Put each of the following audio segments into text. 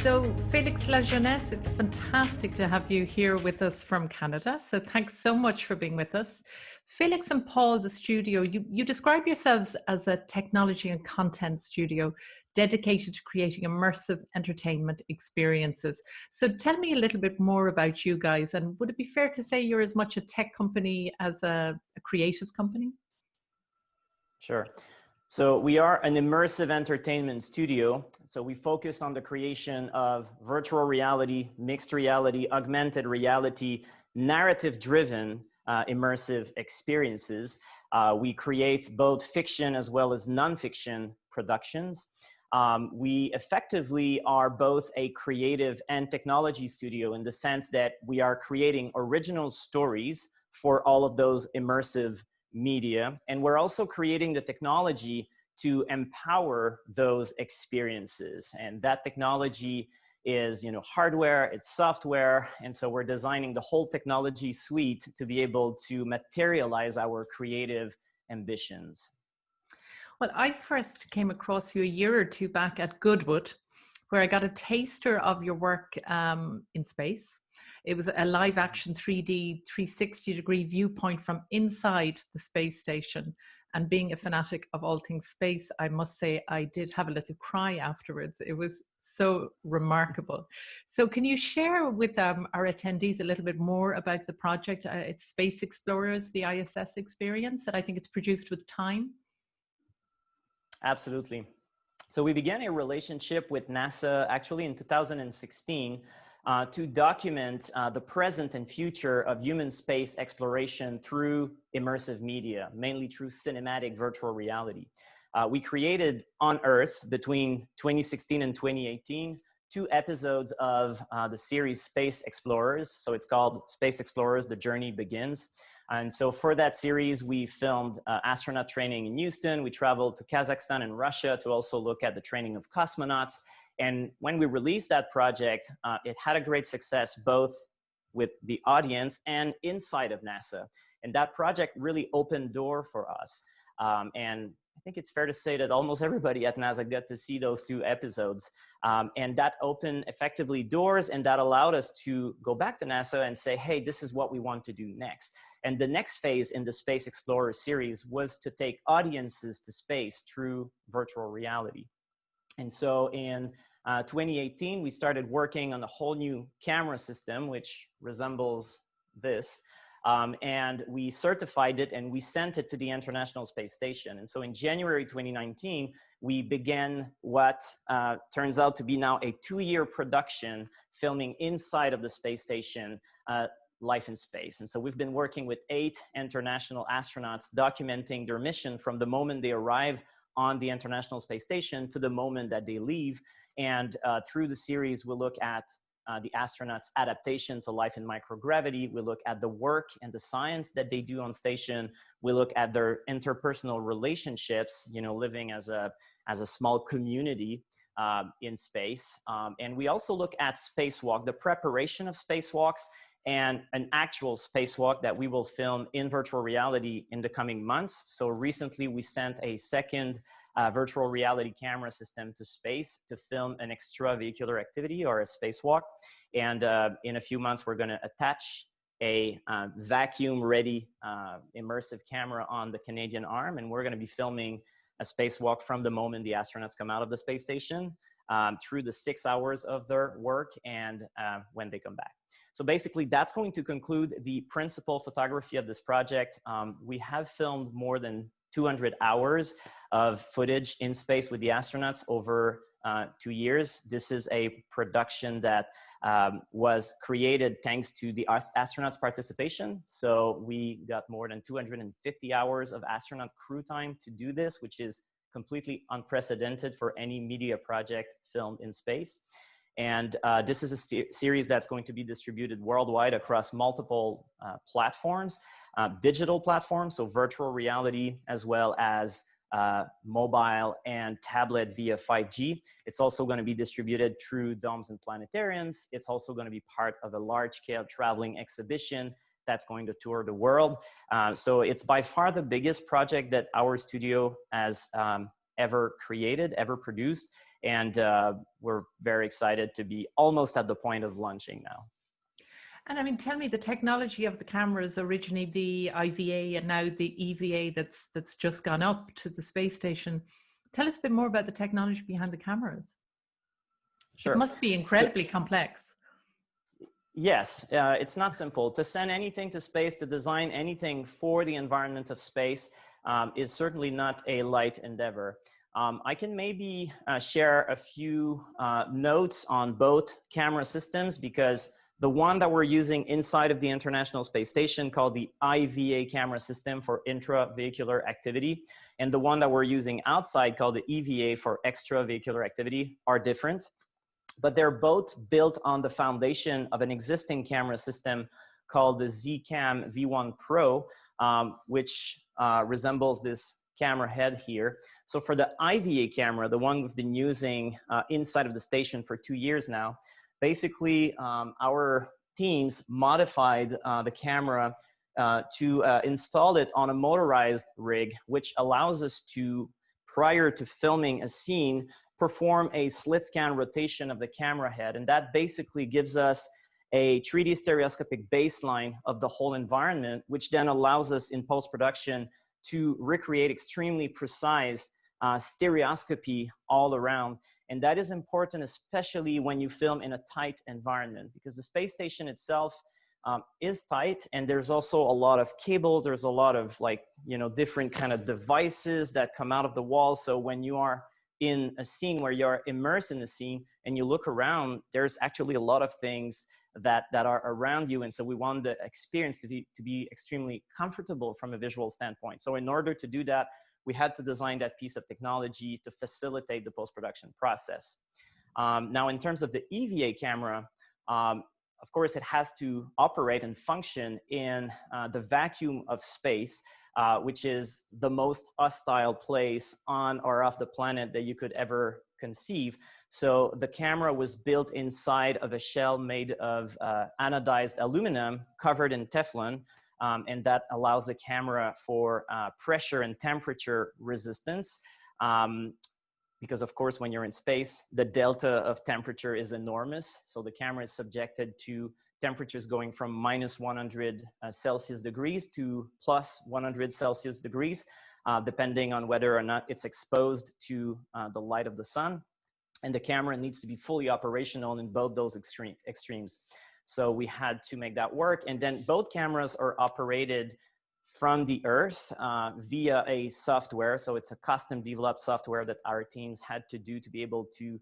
So, Félix Lajeunesse, it's fantastic to have you here with us from Canada. So, thanks so much for being with us. Felix and Paul, the studio, you describe yourselves as a technology and content studio dedicated to creating immersive entertainment experiences. So, tell me a little bit more about you guys. And would it be fair to say you're as much a tech company as a creative company? Sure. So we are an immersive entertainment studio. So we focus on the creation of virtual reality, mixed reality, augmented reality, narrative-driven immersive experiences. We create both fiction as well as nonfiction productions. We effectively are both a creative and technology studio in the sense that we are creating original stories for all of those immersive media, and we're also creating the technology to empower those experiences. And that technology is, hardware, it's software, and so we're designing the whole technology suite to be able to materialize our creative ambitions. Well, I first came across you a year or two back at Goodwood, where I got a taster of your work in space. It was a live action 3D 360-degree viewpoint from inside the space station. And being a fanatic of all things space, I must say I did have a little cry afterwards. It was so remarkable. So can you share with our attendees a little bit more about the project? It's Space Explorers, the ISS experience, that I think it's produced with Time. Absolutely. So we began a relationship with NASA actually in 2016 to document the present and future of human space exploration through immersive media, mainly through cinematic virtual reality. We created on Earth between 2016 and 2018 2 episodes of the series Space Explorers. So it's called Space Explorers, The Journey Begins. And so for that series, we filmed astronaut training in Houston. We traveled to Kazakhstan and Russia to also look at the training of cosmonauts. And when we released that project, it had a great success both with the audience and inside of NASA. And that project really opened door for us. And I think it's fair to say that almost everybody at NASA got to see those 2 episodes. And that opened effectively doors, and that allowed us to go back to NASA and say, hey, this is what we want to do next. And the next phase in the Space Explorer series was to take audiences to space through virtual reality. And so in 2018, we started working on a whole new camera system, which resembles this. And we certified it and we sent it to the International Space Station. And so in January 2019, we began what turns out to be now a 2-year production filming inside of the space station, Life in Space. And so we've been working with 8 international astronauts documenting their mission from the moment they arrive on the International Space Station to the moment that they leave. And through the series, we'll look at the astronauts' adaptation to life in microgravity. We look at the work and the science that they do on station. We look at their interpersonal relationships, living as a small community in space. And we also look at spacewalk, the preparation of spacewalks, and an actual spacewalk that we will film in virtual reality in the coming months. So recently we sent a second virtual reality camera system to space to film an extravehicular activity or a spacewalk. And in a few months, we're gonna attach a vacuum-ready immersive camera on the Canadian arm, and we're gonna be filming a spacewalk from the moment the astronauts come out of the space station through the 6 hours of their work and when they come back. So basically, that's going to conclude the principal photography of this project. We have filmed more than 200 hours of footage in space with the astronauts over 2 years. This is a production that was created thanks to the astronauts' participation. So we got more than 250 hours of astronaut crew time to do this, which is completely unprecedented for any media project filmed in space. And this is a series that's going to be distributed worldwide across multiple platforms, digital platforms, so virtual reality, as well as mobile and tablet via 5G. It's also going to be distributed through domes and planetariums. It's also going to be part of a large-scale traveling exhibition that's going to tour the world. So it's by far the biggest project that our studio has ever created, ever produced. And we're very excited to be almost at the point of launching now. And I mean, tell me, the technology of the cameras, originally the IVA and now the EVA that's just gone up to the space station. Tell us a bit more about the technology behind the cameras. Sure. It must be incredibly complex. Yes, it's not simple. To send anything to space, to design anything for the environment of space is certainly not a light endeavor. I can maybe share a few notes on both camera systems, because the one that we're using inside of the International Space Station, called the IVA camera system for intravehicular activity, and the one that we're using outside, called the EVA for extravehicular activity, are different. But they're both built on the foundation of an existing camera system called the ZCam V1 Pro, which resembles this camera head here. So for the IVA camera, the one we've been using inside of the station for 2 years now, basically our teams modified the camera to install it on a motorized rig, which allows us to, prior to filming a scene, perform a slit scan rotation of the camera head. And that basically gives us a 3D stereoscopic baseline of the whole environment, which then allows us in post-production to recreate extremely precise stereoscopy all around. And that is important, especially when you film in a tight environment, because the space station itself is tight, and there's also a lot of cables. There's a lot of different kind of devices that come out of the wall. So when you are in a scene where you're immersed in the scene and you look around, there's actually a lot of things that are around you. And so we want the experience to be extremely comfortable from a visual standpoint. So in order to do that, we had to design that piece of technology to facilitate the post-production process. Now, in terms of the EVA camera, of course, it has to operate and function in the vacuum of space, which is the most hostile place on or off the planet that you could ever conceive. So the camera was built inside of a shell made of anodized aluminum covered in Teflon, and that allows the camera for pressure and temperature resistance. Because of course, when you're in space, the delta of temperature is enormous. So the camera is subjected to temperatures going from -100 Celsius degrees to +100 Celsius degrees, depending on whether or not it's exposed to the light of the sun. And the camera needs to be fully operational in both those extremes. So we had to make that work. And then both cameras are operated from the Earth via a software. So it's a custom developed software that our teams had to do to be able to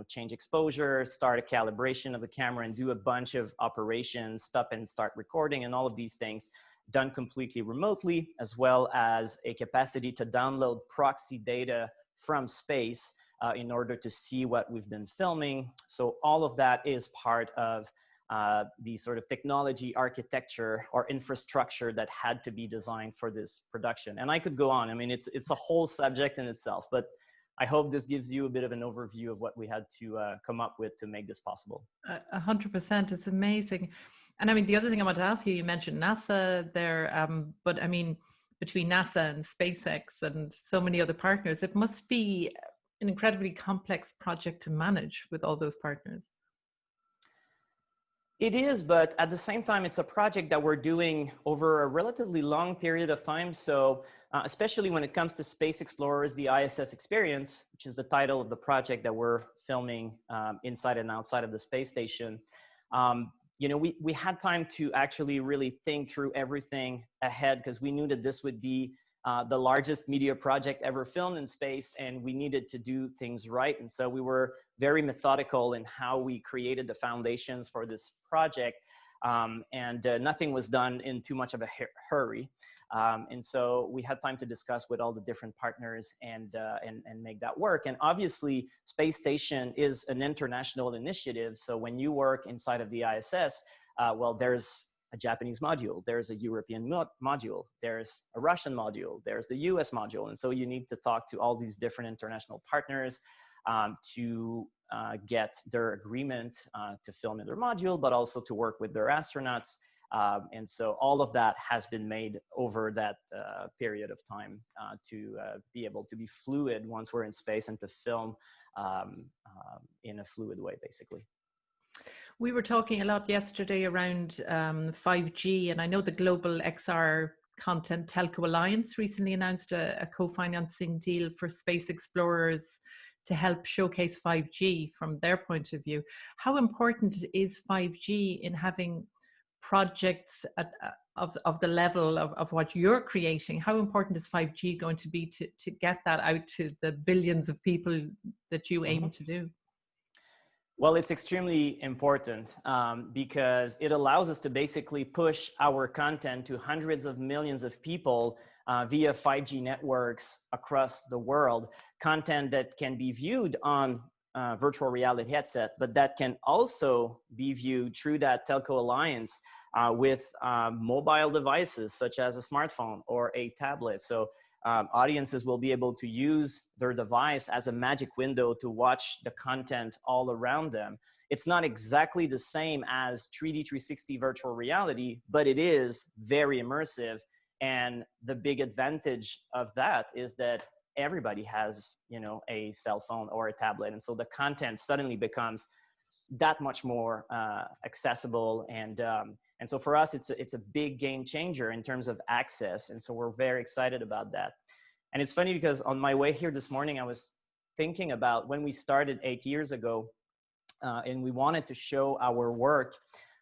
change exposure, start a calibration of the camera, and do a bunch of operations, stop and start recording, and all of these things done completely remotely, as well as a capacity to download proxy data from space in order to see what we've been filming. So all of that is part of the sort of technology architecture or infrastructure that had to be designed for this production. And I could go on. I mean, it's a whole subject in itself, but I hope this gives you a bit of an overview of what we had to come up with to make this possible. 100%. It's amazing. And I mean, the other thing I want to ask you, you mentioned NASA there, but I mean, between NASA and SpaceX and so many other partners, it must be an incredibly complex project to manage with all those partners. It is, but at the same time, it's a project that we're doing over a relatively long period of time. So especially when it comes to Space Explorers, the ISS Experience, which is the title of the project that we're filming inside and outside of the space station, we had time to actually really think through everything ahead, because we knew that this would be the largest media project ever filmed in space, and we needed to do things right. And so we were very methodical in how we created the foundations for this project, and nothing was done in too much of a hurry. And so we had time to discuss with all the different partners and make that work. And obviously, Space Station is an international initiative. So when you work inside of the ISS, well, there's a Japanese module, there's a European module, there's a Russian module, there's the US module. And so you need to talk to all these different international partners to get their agreement to film in their module, but also to work with their astronauts And so all of that has been made over that period of time to be able to be fluid once we're in space and to film in a fluid way, basically. We were talking a lot yesterday around 5G, and I know the Global XR Content Telco Alliance recently announced a co-financing deal for space explorers to help showcase 5G from their point of view. How important is 5G in having projects of the level of what you're creating? How important is 5G going to be to get that out to the billions of people that you aim to do? Well, it's extremely important because it allows us to basically push our content to hundreds of millions of people via 5G networks across the world. Content that can be viewed on virtual reality headset, but that can also be viewed through that telco alliance with mobile devices such as a smartphone or a tablet. So audiences will be able to use their device as a magic window to watch the content all around them. It's not exactly the same as 3D 360 virtual reality, but it is very immersive. And the big advantage of that is that everybody has, you know, a cell phone or a tablet. And so the content suddenly becomes that much more accessible. And so for us, it's a big game changer in terms of access. And so we're very excited about that. And it's funny because on my way here this morning, I was thinking about when we started 8 years ago and we wanted to show our work.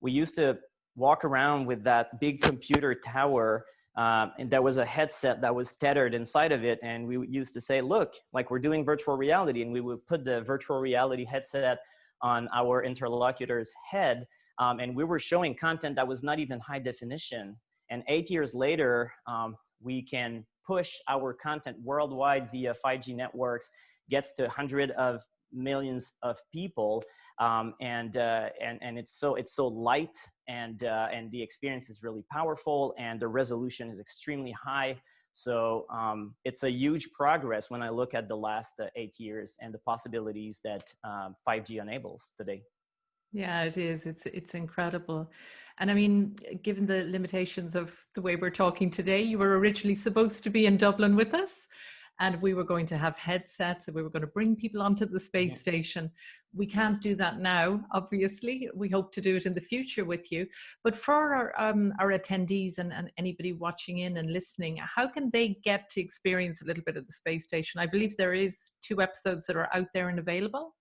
We used to walk around with that big computer tower and there was a headset that was tethered inside of it. And we used to say, look, like we're doing virtual reality. And we would put the virtual reality headset on our interlocutor's head. And we were showing content that was not even high definition. And 8 years later, we can push our content worldwide via 5G networks, gets to hundreds of millions of people. And it's so light and the experience is really powerful and the resolution is extremely high. So it's a huge progress when I look at the last 8 years and the possibilities that 5G enables today. Yeah, it is. It's incredible. And I mean, given the limitations of the way we're talking today, you were originally supposed to be in Dublin with us, and we were going to have headsets and we were going to bring people onto the space station. We can't do that now, obviously. We hope to do it in the future with you. But for our attendees and anybody watching in and listening, how can they get to experience a little bit of the space station? I believe there is 2 episodes that are out there and available.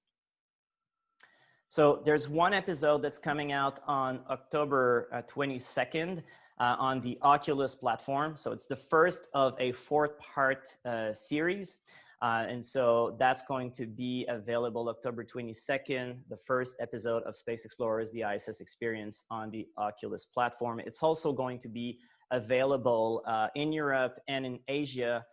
So there's one episode that's coming out on October 22nd on the Oculus platform. So it's the first of a 4-part series. And so that's going to be available October 22nd, the first episode of Space Explorers, the ISS experience on the Oculus platform. It's also going to be available in Europe and in Asia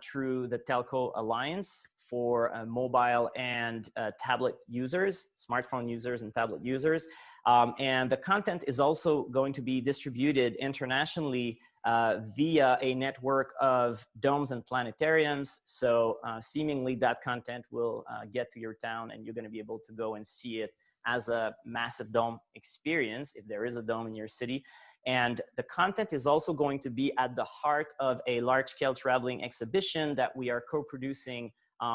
through the Telco Alliance for mobile and tablet users, smartphone users and tablet users. And the content is also going to be distributed internationally via a network of domes and planetariums. So seemingly that content will get to your town and you're going to be able to go and see it as a massive dome experience if there is a dome in your city. And the content is also going to be at the heart of a large-scale traveling exhibition that we are co-producing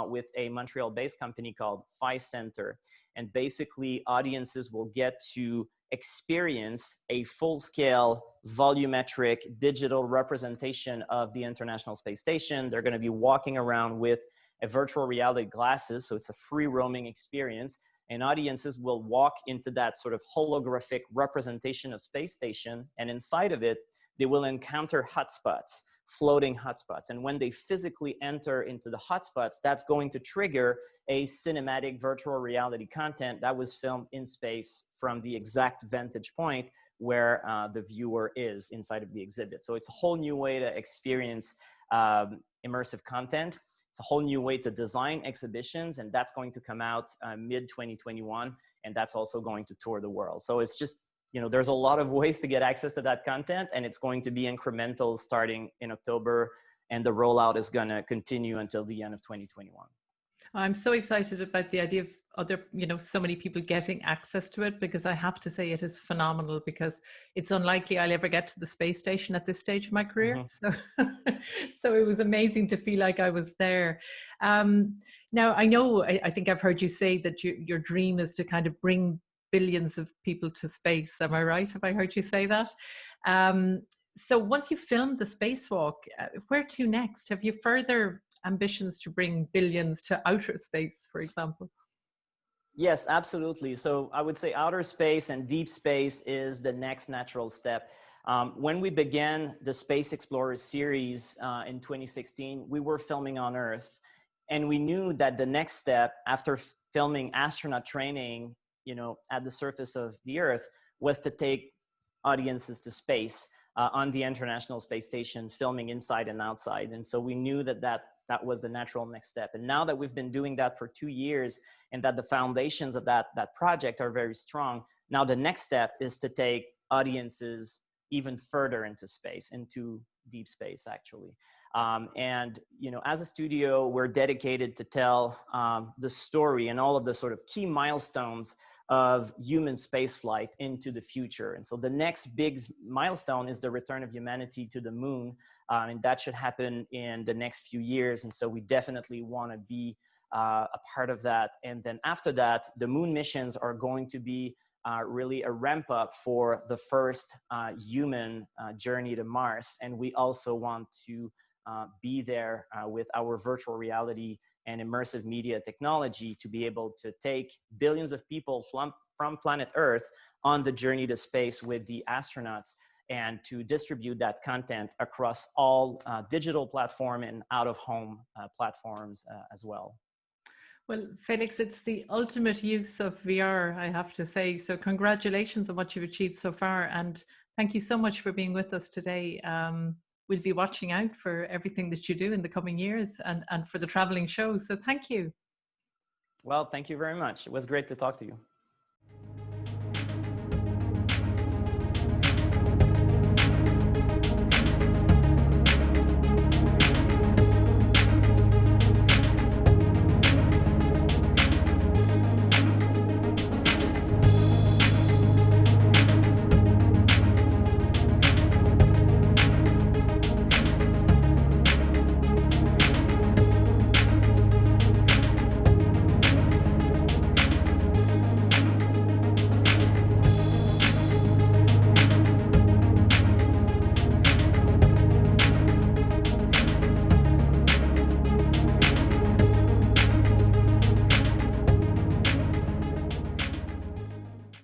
with a Montreal-based company called Phi Center. And basically, audiences will get to experience a full-scale, volumetric, digital representation of the International Space Station. They're going to be walking around with a virtual reality glasses, so it's a free roaming experience. And audiences will walk into that sort of holographic representation of space station. And inside of it, they will encounter hotspots, floating hotspots. And when they physically enter into the hotspots, that's going to trigger a cinematic virtual reality content that was filmed in space from the exact vantage point where the viewer is inside of the exhibit. So it's a whole new way to experience immersive content. It's a whole new way to design exhibitions, and that's going to come out mid-2021, and that's also going to tour the world. So it's just, you know, there's a lot of ways to get access to that content, and it's going to be incremental starting in October, and the rollout is going to continue until the end of 2021. I'm so excited about the idea of other, so many people getting access to it, because I have to say it is phenomenal, because it's unlikely I'll ever get to the space station at this stage of my career. Mhm. So, so it was amazing to feel like I was there. Now, I know, I think I've heard you say that your dream is to kind of bring billions of people to space. Am I right? Have I heard you say that? Um, so once you filmed the spacewalk, where to next? Have you further ambitions to bring billions to outer space, for example? Yes, absolutely. So I would say outer space and deep space is the next natural step. When we began the Space Explorers series in 2016, we were filming on Earth, and we knew that the next step after filming astronaut training, at the surface of the Earth, was to take audiences to space on the International Space Station, filming inside and outside. And so we knew that was the natural next step. And now that we've been doing that for 2 years, and that the foundations of that project are very strong, now the next step is to take audiences even further into space, into deep space, actually. And as a studio, we're dedicated to tell the story and all of the sort of key milestones of human spaceflight into the future. And so the next big milestone is the return of humanity to the moon, and that should happen in the next few years. And so we definitely want to be a part of that. And then after that, the moon missions are going to be really a ramp up for the first human journey to Mars. And we also want to be there with our virtual reality and immersive media technology to be able to take billions of people from planet Earth on the journey to space with the astronauts, and to distribute that content across all digital platform and out-of-home platforms as well. Well, Felix, it's the ultimate use of VR, I have to say. So congratulations on what you've achieved so far. And thank you so much for being with us today. We'll be watching out for everything that you do in the coming years, and for the traveling shows. So thank you. Well, thank you very much. It was great to talk to you.